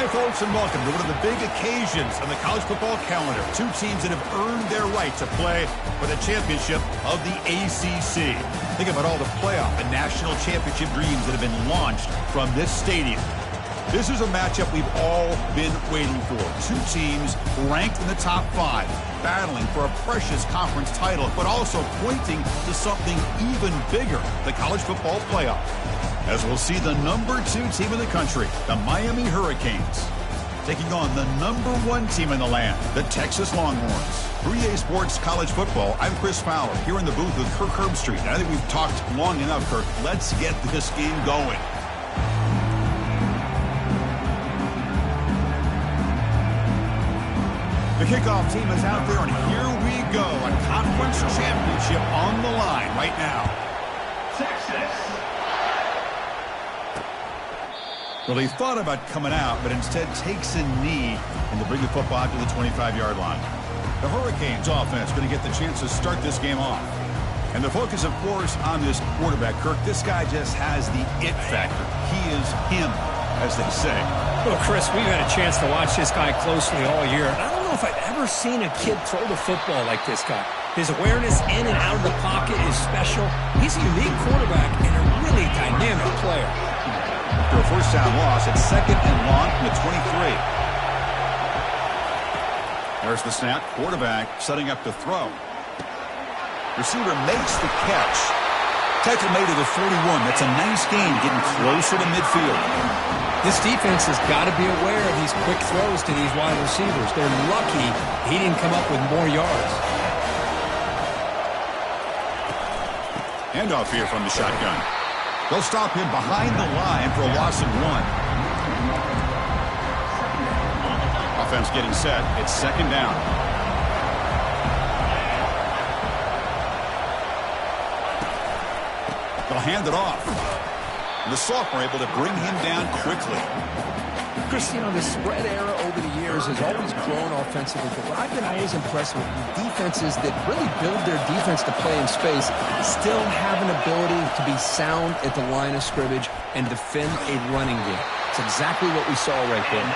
Hi, folks, and welcome to one of the big occasions on the college football calendar. Two teams that have earned their right to play for the championship of the ACC. Think about all the playoff and national championship dreams that have been launched from this stadium. This is a matchup we've all been waiting for. Two teams ranked in the top 5, battling for a precious conference title, but also pointing to something even bigger, the college football playoff. As we'll see the number 2 team in the country, the Miami Hurricanes, taking on the number 1 team in the land, the Texas Longhorns. For EA Sports College Football, I'm Chris Fowler, here in the booth with Kirk Herbstreit. And I think we've talked long enough, Kirk. Let's get this game going. The kickoff team is out there, and here we go. A conference championship on the line right now. Texas. Well, he thought about coming out, but instead takes a knee and to bring the football out to the 25-yard line. The Hurricanes offense going to get the chance to start this game off. And the focus, of course, on this quarterback, Kirk. This guy just has the it factor. He is him, as they say. Well, Chris, we've had a chance to watch this guy closely all year. I don't know if I've ever seen a kid throw the football like this guy. His awareness in and out of the pocket is special. He's a unique quarterback and a really dynamic player. After a first down loss, it's 2nd and long from the 23. There's the snap. Quarterback setting up to throw. Receiver makes the catch. Tackle made to the 41. That's a nice gain, getting closer to midfield. This defense has got to be aware of these quick throws to these wide receivers. They're lucky he didn't come up with more yards. Handoff here from the shotgun. They'll stop him behind the line for a loss of 1. Offense getting set. It's 2nd down. They'll hand it off. And the sophomore able to bring him down quickly. Chris, you know, the spread era over the years has always grown offensively, but what I've been always impressed with defenses that really build their defense to play in space still have an ability to be sound at the line of scrimmage and defend a running game. It's exactly what we saw right there.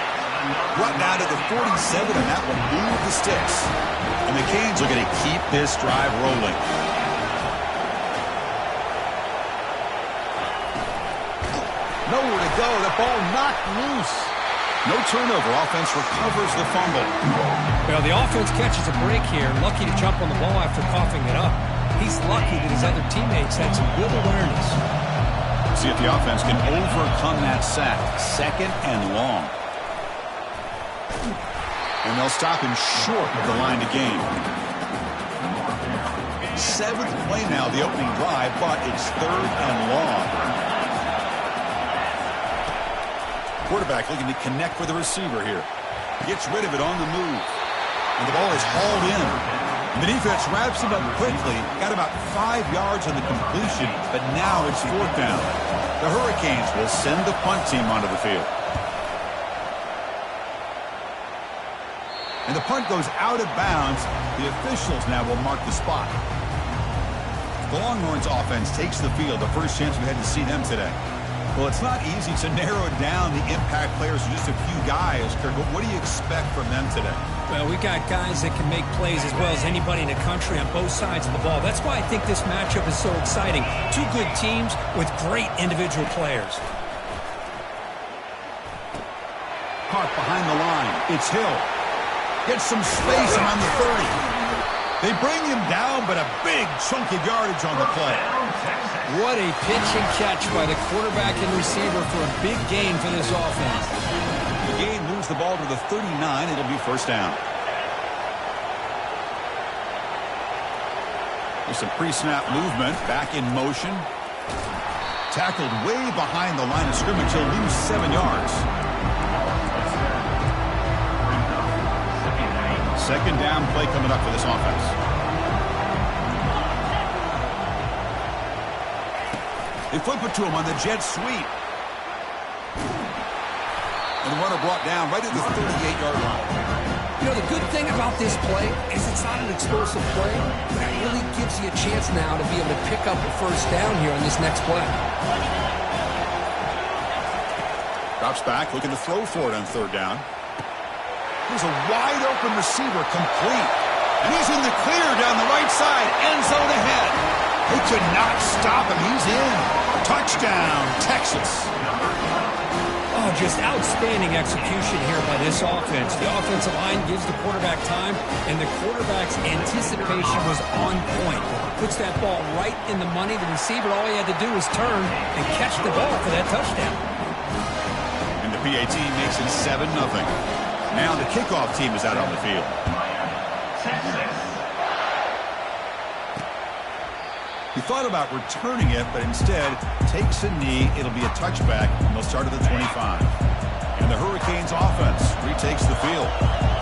Brought down to the 47, and that will move the sticks. And the Canes are going to keep this drive rolling. Nowhere to go. The ball knocked loose. No turnover. Offense recovers the fumble. Well, the offense catches a break here. Lucky to jump on the ball after coughing it up. He's lucky that his other teammates had some good awareness. See if the offense can overcome that sack. 2nd and long. And they'll stop him short of the line to gain. 7th play now, the opening drive, but it's 3rd and long. Quarterback looking to connect with the receiver here. Gets rid of it on the move. And the ball is hauled in. And the defense wraps him up quickly. Got about 5 yards on the completion, but now it's 4th down. The Hurricanes will send the punt team onto the field. And the punt goes out of bounds. The officials now will mark the spot. The Longhorns offense takes the field. The first chance we had to see them today. Well, it's not easy to narrow down the impact players to just a few guys, Kirk, but what do you expect from them today? Well, we got guys that can make plays as well as anybody in the country on both sides of the ball. That's why I think this matchup is so exciting. Two good teams with great individual players. Caught behind the line. It's Hill. Gets some space around the 30. They bring him down, but a big chunk of yardage on the play. What a pitch and catch by the quarterback and receiver for a big gain for this offense. The gain moves the ball to the 39. It'll be 1st down. There's some pre-snap movement. Back in motion. Tackled way behind the line of scrimmage. He'll lose 7 yards. 2nd down play coming up for this offense. They flip it to him on the jet sweep. And the runner brought down right at the 38-yard line. You know, the good thing about this play is it's not an explosive play, but it really gives you a chance now to be able to pick up a 1st down here on this next play. Drops back, looking to throw for it on third down. Here's a wide-open receiver, complete. And he's in the clear down the right side, end zone ahead. They could not stop him. He's in. Touchdown, Texas. Oh, just outstanding execution here by this offense. The offensive line gives the quarterback time, and the quarterback's anticipation was on point. Puts that ball right in the money. The receiver, all he had to do was turn and catch the ball for that touchdown. And the PAT makes it 7-0. Now the kickoff team is out on the field. He thought about returning it, but instead takes a knee. It'll be a touchback, and they'll start at the 25. And the Hurricanes offense retakes the field.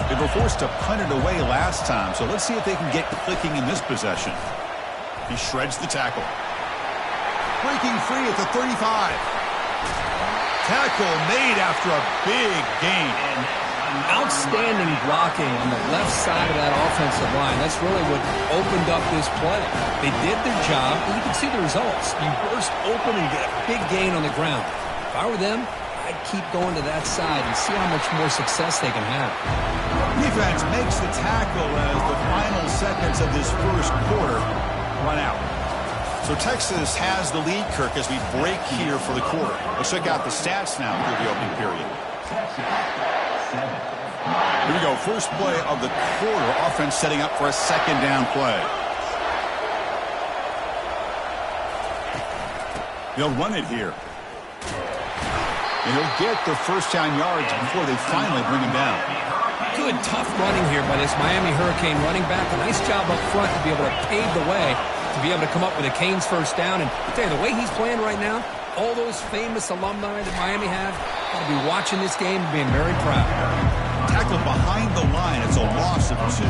They were forced to punt it away last time, so let's see if they can get clicking in this possession. He shreds the tackle. Breaking free at the 35. Tackle made after a big gain. Outstanding blocking on the left side of that offensive line. That's really what opened up this play. They did their job, and you can see the results. You burst open and get a big gain on the ground. If I were them, I'd keep going to that side and see how much more success they can have. Defense makes the tackle as the final seconds of this first quarter run out. So Texas has the lead, Kirk, as we break here for the quarter. Let's check out the stats now through the opening period. Here we go. First play of the quarter. Offense setting up for a second down play. They'll run it here. And he'll get the first down yards before they finally bring him down. Good, tough running here by this Miami Hurricane running back. A nice job up front to be able to pave the way, to be able to come up with a Canes first down. And I tell you, the way he's playing right now, all those famous alumni that Miami have, got to be watching this game and being very proud. Tackle behind the line. It's a loss of 2.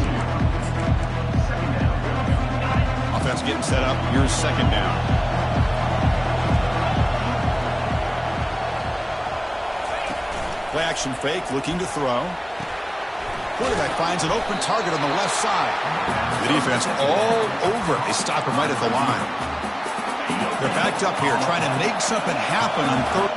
Offense getting set up. Here's second down. Play action fake, looking to throw. Quarterback finds an open target on the left side. The defense all over. They stop him right at the line. They're backed up here, trying to make something happen on third.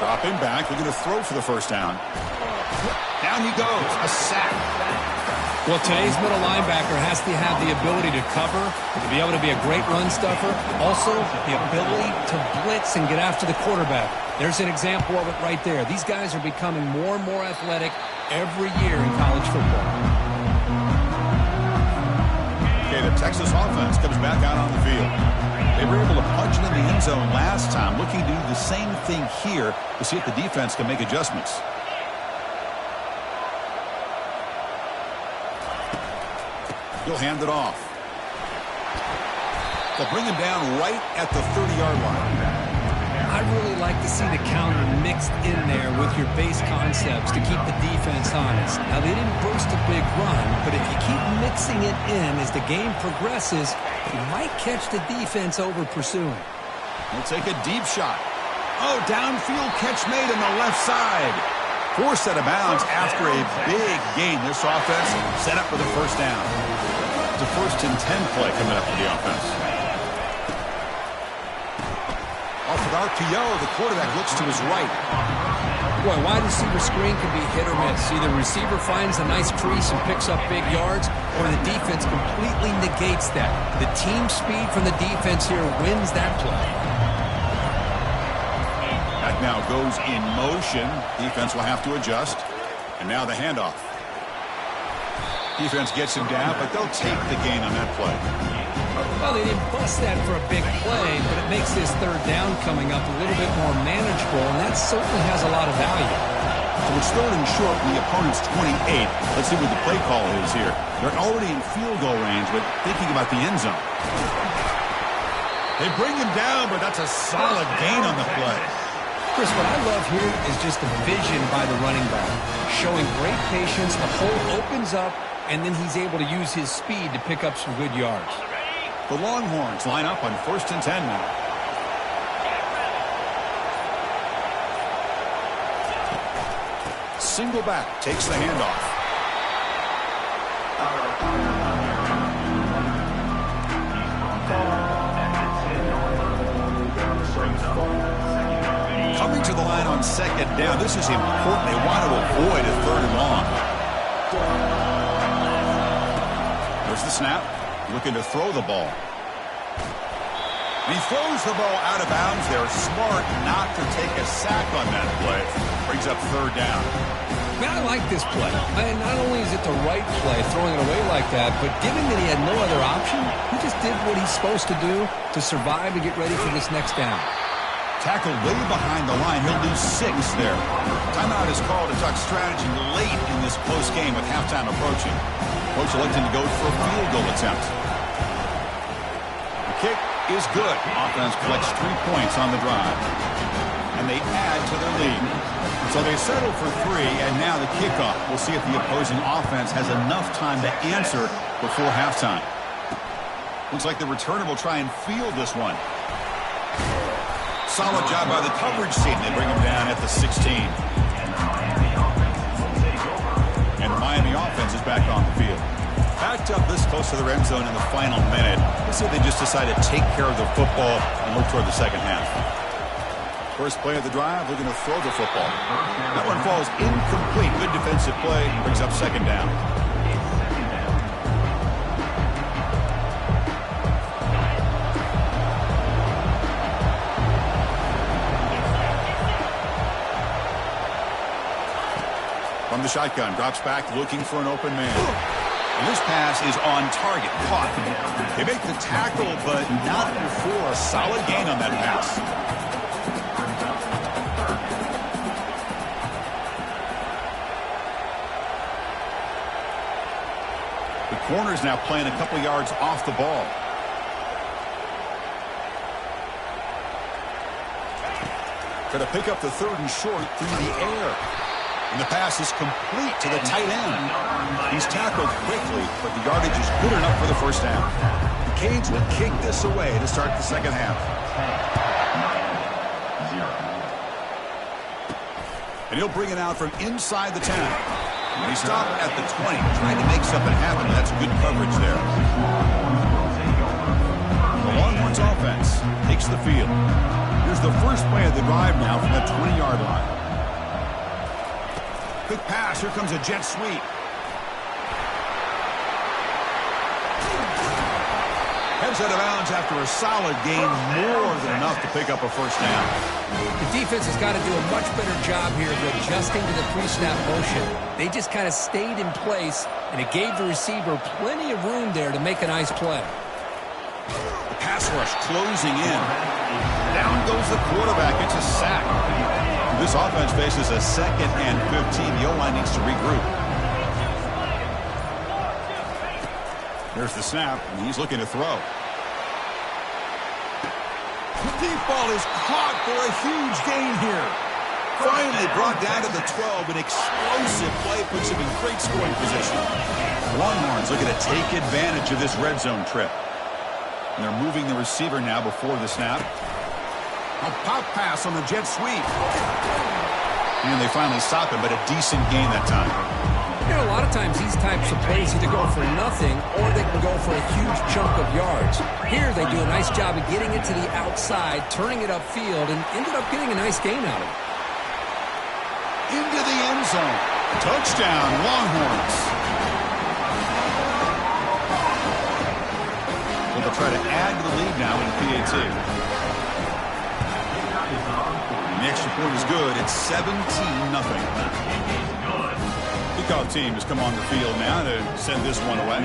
Dropping back, looking to throw for the first down. Down he goes, a sack. Well, today's middle linebacker has to have the ability to cover, to be able to be a great run stuffer. Also, the ability to blitz and get after the quarterback. There's an example of it right there. These guys are becoming more and more athletic every year in college football. Okay, the Texas offense comes back out on the field. They were able to punch it in the end zone last time, looking to do the same thing here to see if the defense can make adjustments. He'll hand it off. They'll bring him down right at the 30-yard line. I really like to see the counter mixed in there with your base concepts to keep the defense honest. Now, they didn't burst a big run, but if you keep mixing it in as the game progresses, you might catch the defense over pursuing. We'll take a deep shot. Oh, downfield catch made on the left side. Forced out of bounds after a big gain. This offense set up for the first down. It's a 1st and 10 play coming up for the offense. Off with RPO, the quarterback looks to his right. Boy, wide receiver screen can be hit or miss. Either receiver finds a nice crease and picks up big yards, or the defense completely negates that. The team speed from the defense here wins that play. Back now goes in motion. Defense will have to adjust. And now the handoff. Defense gets him down, but they'll take the gain on that play. Well, they didn't bust that for a big play, but it makes this third down coming up a little bit more manageable, and that certainly has a lot of value. So it's 3rd and short from the opponent's 28. Let's see what the play call is here. They're already in field goal range, but thinking about the end zone. They bring him down, but that's a solid gain on the play. Chris, what I love here is just the vision by the running back. Showing great patience, the hole opens up, and then he's able to use his speed to pick up some good yards. The Longhorns line up on 1st and 10 now. Single back takes the handoff. Coming to the line on 2nd down. This is important. They want to avoid a 3rd and long. There's the snap. Looking to throw the ball. He throws the ball out of bounds there. Smart not to take a sack on that play. Brings up 3rd down. Man, I like this play. And not only is it the right play, throwing it away like that, but given that he had no other option, he just did what he's supposed to do to survive and get ready for this next down. Tackled way behind the line. He'll lose 6 there. Timeout is called to talk strategy late in this close game with halftime approaching. Coach electing to go for a field goal attempt. The kick is good. Offense collects 3 points on the drive. And they add to their lead. So they settle for 3, and now the kickoff. We'll see if the opposing offense has enough time to answer before halftime. Looks like the returner will try and field this one. Solid job by the coverage team. They bring him down at the 16. And the Miami offense is back on the field. Backed up this close to the red zone in the final minute. Let's see if they just decide to take care of the football and look toward the second half. First play of the drive, looking to throw the football. That one falls incomplete. Good defensive play. Brings up 2nd down. From the shotgun, drops back, looking for an open man. And this pass is on target, caught. They make the tackle, but not before a solid gain on that pass. The corner's now playing a couple yards off the ball. Going to pick up the 3rd and short through the air. And the pass is complete to the tight end. He's tackled quickly, but the yardage is good enough for the 1st down. The Canes will kick this away to start the second half. And he'll bring it out from inside the 10. And he stopped at the 20, trying to make something happen. That's good coverage there. The Longhorns offense takes the field. Here's the first play of the drive now from the 20-yard line. Quick pass. Here comes a jet sweep. Heads out of bounds after a solid gain, more than enough to pick up a 1st down. The defense has got to do a much better job here of adjusting to the pre-snap motion. They just kind of stayed in place, and it gave the receiver plenty of room there to make a nice play. The pass rush closing in. Down goes the quarterback. It's a sack. This offense faces a 2nd and 15. The O-line needs to regroup. There's the snap, and he's looking to throw. The deep ball is caught for a huge gain here. Finally brought down to the 12. An explosive play puts him in great scoring position. Longhorns looking to take advantage of this red zone trip. And they're moving the receiver now before the snap. A pop pass on the jet sweep. And they finally stop him, but a decent gain that time. You know, a lot of times these types of plays either go for nothing or they can go for a huge chunk of yards. Here they do a nice job of getting it to the outside, turning it upfield, and ended up getting a nice gain out of it. Into the end zone. Touchdown, Longhorns. Well, they'll try to add to the lead now in PAT. The extra point is good. It's 17-0. Kickoff team has come on the field now to send this one away.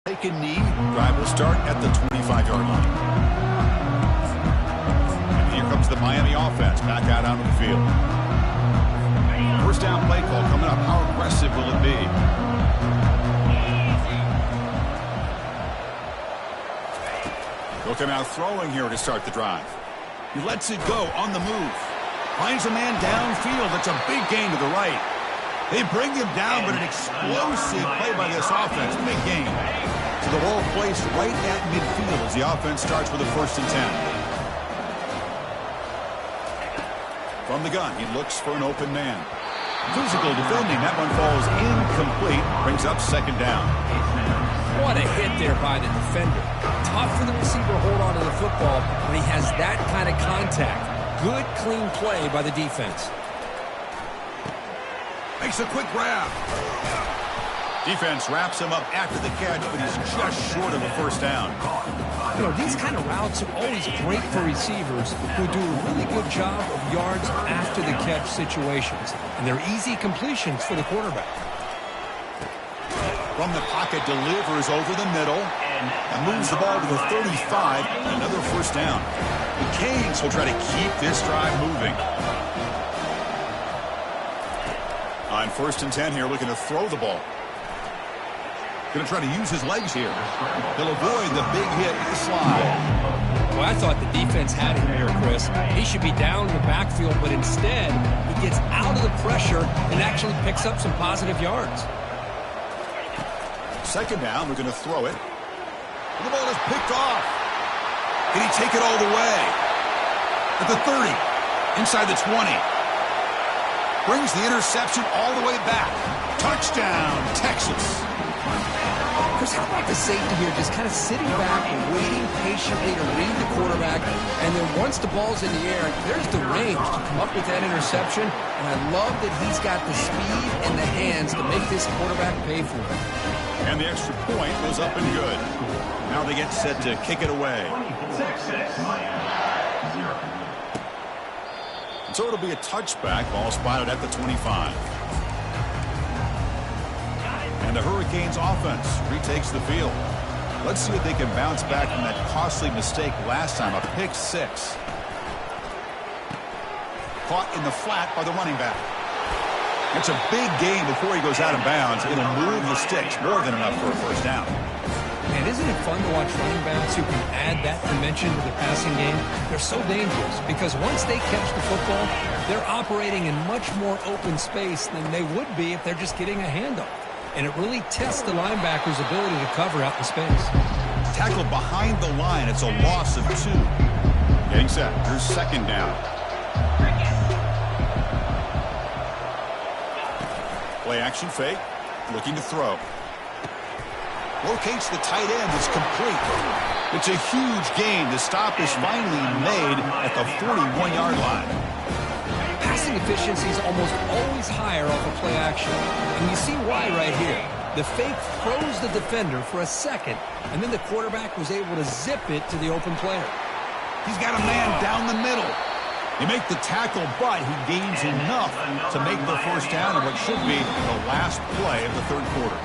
Take a knee. Drive will start at the 25-yard line. And here comes the Miami offense back out onto the field. First down play call coming up. How aggressive will it be? They'll come out throwing here to start the drive. He lets it go on the move. Finds a man downfield. That's a big gain to the right. They bring him down, but an explosive play by this offense. Big game. So the ball placed right at midfield as the offense starts with a 1st and 10. From the gun, he looks for an open man. Physical defending. That one falls incomplete. Brings up 2nd down. What a hit there by the defender. Tough for the receiver to hold on to the football when he has that kind of contact. Good, clean play by the defense. Makes a quick grab. Defense wraps him up after the catch, but he's just short of a 1st down. You know, these kind of routes are always great for receivers who do a really good job of yards after the catch situations. And they're easy completions for the quarterback. From the pocket, delivers over the middle and moves the ball to the 35. Another 1st down. The Canes will try to keep this drive moving. On 1st and 10 here, looking to throw the ball. Going to try to use his legs here. He'll avoid the big hit with the slide. Well, I thought the defense had him here, Chris. He should be down in the backfield, but instead, he gets out of the pressure and actually picks up some positive yards. 2nd down, we're going to throw it. And the ball is picked off. Can he take it all the way? At the 30, inside the 20. Brings the interception all the way back. Touchdown, Texas. Chris, how about the safety here just kind of sitting back and waiting patiently to read the quarterback, and then once the ball's in the air, there's the range to come up with that interception, and I love that he's got the speed and the hands to make this quarterback pay for it. And the extra point goes up and good. Now they get set to kick it away. And so it'll be a touchback, ball spotted at the 25. And the Hurricanes offense retakes the field. Let's see if they can bounce back from that costly mistake last time, a pick 6. Caught in the flat by the running back. It's a big gain before he goes out of bounds. It'll move the sticks, more than enough for a 1st down. Man, isn't it fun to watch running backs who can add that dimension to the passing game? They're so dangerous because once they catch the football, they're operating in much more open space than they would be if they're just getting a handoff. And it really tests the linebacker's ability to cover out the space. Tackled behind the line. It's a loss of 2. Getting set. Here's 2nd down. Play action fake. Looking to throw. Locates the tight end. It's complete. It's a huge gain. The stop is finally made at the 41-yard line. Passing efficiency is almost always higher off of play action. And you see why right here. The fake froze the defender for a second, and then the quarterback was able to zip it to the open player. He's got a man down the middle. They make the tackle, but he gains enough to make the 1st down in what should be the last play of the 3rd quarter.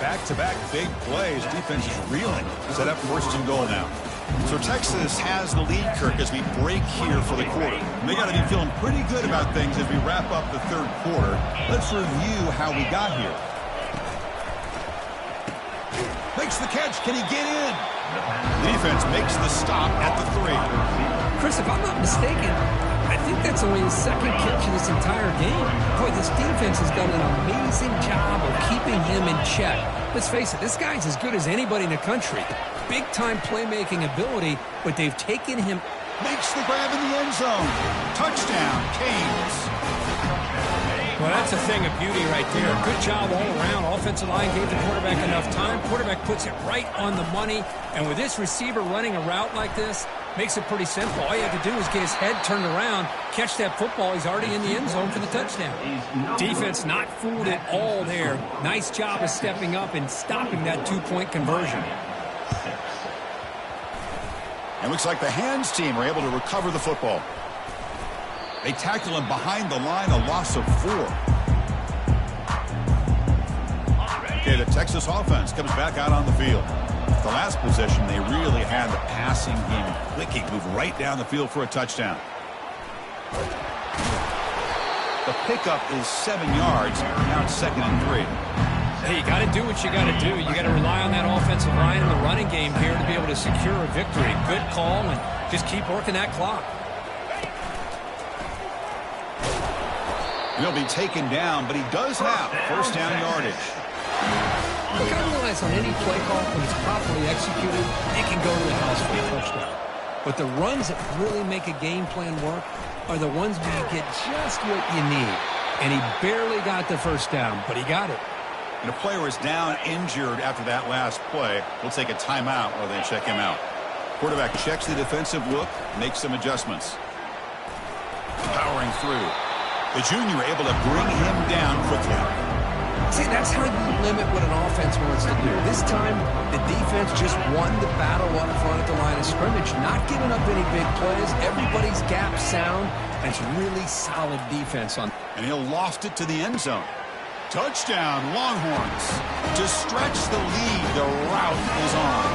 Back-to-back big plays. Defense is reeling. Set up 1st and goal now. So Texas has the lead, Kirk, as we break here for the quarter. And they got to be feeling pretty good about things as we wrap up the 3rd quarter. Let's review how we got here. Makes the catch. Can he get in? The defense makes the stop at the 3. Chris, if I'm not mistaken, I think that's only his 2nd catch of this entire game. Boy, this defense has done an amazing job of keeping him in check. Let's face it, this guy's as good as anybody in the country. Big-time playmaking ability, but they've taken him. Makes the grab in the end zone. Touchdown, Canes. Well, that's a thing of beauty right there. Good job all around. Offensive line gave the quarterback enough time. Quarterback puts it right on the money. And with this receiver running a route like this, makes it pretty simple. All you have to do is get his head turned around, catch that football. He's already in the end zone for the touchdown. Defense not fooled at all there. Nice job of stepping up and stopping that 2-point conversion. It looks like the hands team are able to recover the football. They tackle him behind the line, a loss of 4. Okay, the Texas offense comes back out on the field. The last possession, they really had the passing game clicking, move right down the field for a touchdown. The pickup is 7 yards. Now it's 2nd and 3. Hey, you got to do what you got to do. You got to rely on that offensive line in the running game here to be able to secure a victory. Good call, and just keep working that clock. He'll be taken down, but he does have first down yardage. Look, I realize on any play call, when it's properly executed, it can go to the house for a touchdown. But the runs that really make a game plan work are the ones where you get just what you need. And he barely got the first down, but he got it. And a player is down injured after that last play. We'll take a timeout while they check him out. Quarterback checks the defensive look, makes some adjustments. Powering through. The junior able to bring him down quickly. See, that's how you limit what an offense wants to do. This time, the defense just won the battle up front at the line of scrimmage, not giving up any big plays. Everybody's gap sound. It's really solid defense on. And he'll loft it to the end zone. Touchdown, Longhorns. To stretch the lead, the route is on.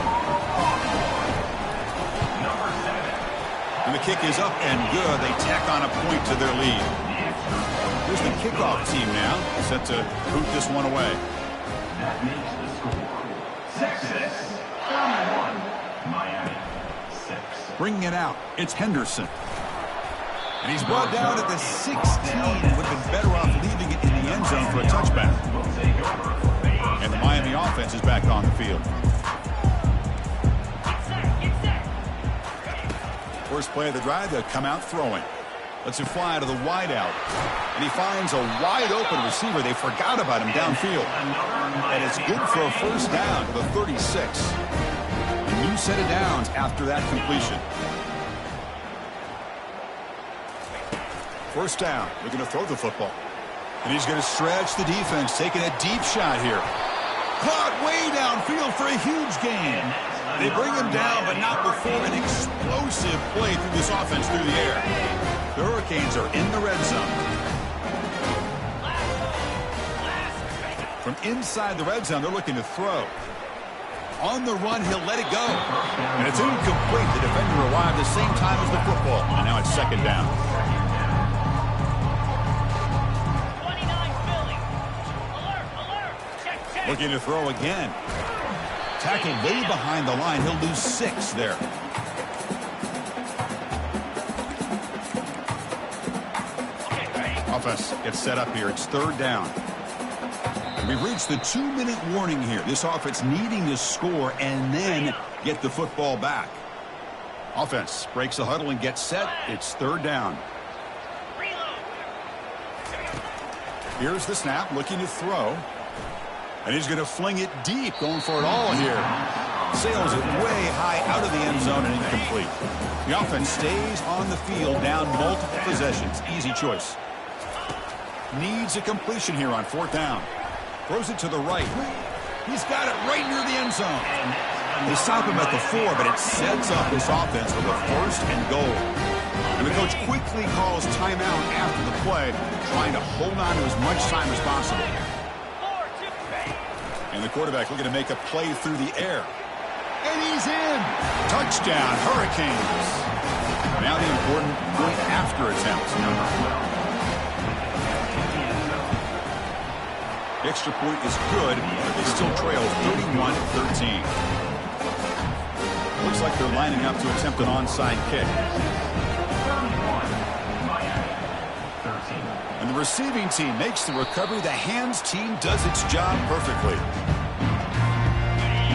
And the kick is up and good. They tack on a point to their lead. Here's the kickoff team now, set to boot this one away. That makes the score 6-6, 41, Miami 6. Bringing it out, it's Henderson. And he's brought down at the 16. Would have been better off leaving it in the end zone for a touchback. And the Miami offense is back on the field. First play of the drive, they'll come out throwing. Lets him fly to the wideout. And he finds a wide-open receiver. They forgot about him downfield. And it's good for a first down to the 36. A new set of downs after that completion. First down. They're going to throw the football. And he's going to stretch the defense, taking a deep shot here. Caught way downfield for a huge gain. They bring him down, but not before an explosive play through this offense through the air. The Hurricanes are in the red zone. From inside the red zone, they're looking to throw. On the run, he'll let it go. And it's incomplete. The defender arrived the same time as the football. And now it's second down. 29 Philly. Alert. Check. Looking to throw again. Tackled way behind the line. He'll lose 6 there. Offense gets set up here. It's third down. And we've reached the 2-minute warning here. This offense needing to score and then get the football back. Offense breaks the huddle and gets set. It's third down. Here's the snap, looking to throw. And he's going to fling it deep, going for it all here. Sails it way high out of the end zone and incomplete. The offense stays on the field, down multiple possessions. Easy choice. Needs a completion here on fourth down. Throws it to the right. He's got it right near the end zone. They stop him at the 4, but it sets up this offense for the first and goal. And the coach quickly calls timeout after the play, trying to hold on to as much time as possible. And the quarterback looking to make a play through the air. And he's in. Touchdown, Hurricanes. Now the important point after attempt. The extra point is good, but they still trail 31-13. Looks like they're lining up to attempt an onside kick. And the receiving team makes the recovery. The hands team does its job perfectly.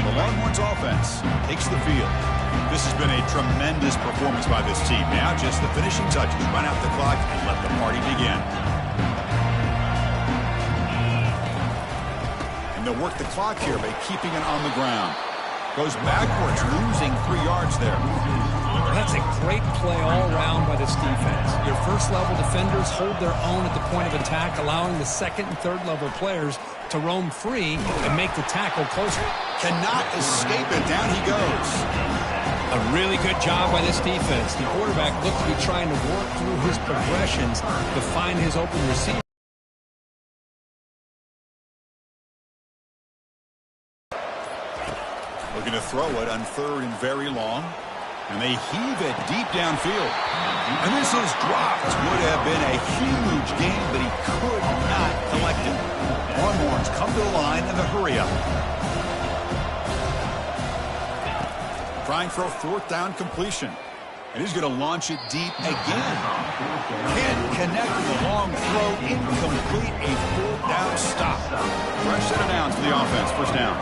The Longhorns offense takes the field. This has been a tremendous performance by this team. Now just the finishing touches. Run out the clock and let the party begin. And they'll work the clock here by keeping it on the ground. Goes backwards, losing 3 yards there. That's a great play all around by this defense. Your first-level defenders hold their own at the point of attack, allowing the second and third-level players to roam free and make the tackle closer. Cannot escape it. Down he goes. A really good job by this defense. The quarterback looked to be trying to work through his progressions to find his open receiver. Looking to throw it on third and very long. And they heave it deep downfield. And this is dropped. Would have been a huge game, but he could not collect it. Longhorns come to the line and the hurry up. Trying for a fourth down completion. And he's going to launch it deep again. Can't connect with a long throw. Incomplete. A full down stop. Fresh set of downs for the offense. First down.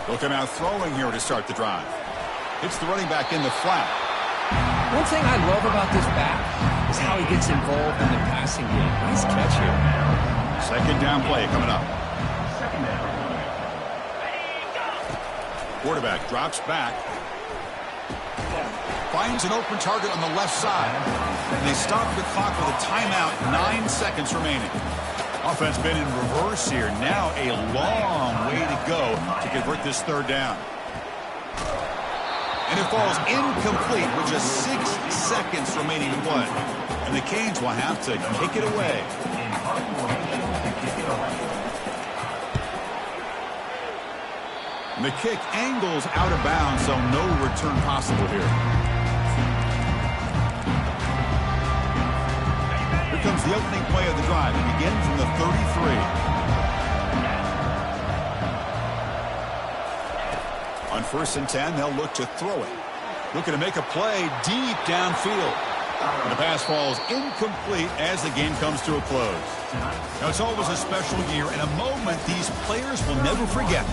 They'll come out throwing here to start the drive. It's the running back in the flat. One thing I love about this back is how he gets involved in the passing game. Nice catch here. Second down play coming up. Quarterback drops back. Finds an open target on the left side. And they stop the clock with a timeout. 9 seconds remaining. Offense been in reverse here. Now a long way to go to convert this third down. And it falls incomplete with just 6 seconds remaining to play. And the Canes will have to kick it away. And the kick angles out of bounds, so no return possible here. Here comes the opening play of the drive. It begins from the 33. On 1st and 10, they'll look to throw it. Looking to make a play deep downfield. And the pass falls incomplete as the game comes to a close. Now, it's always a special year and a moment these players will never forget.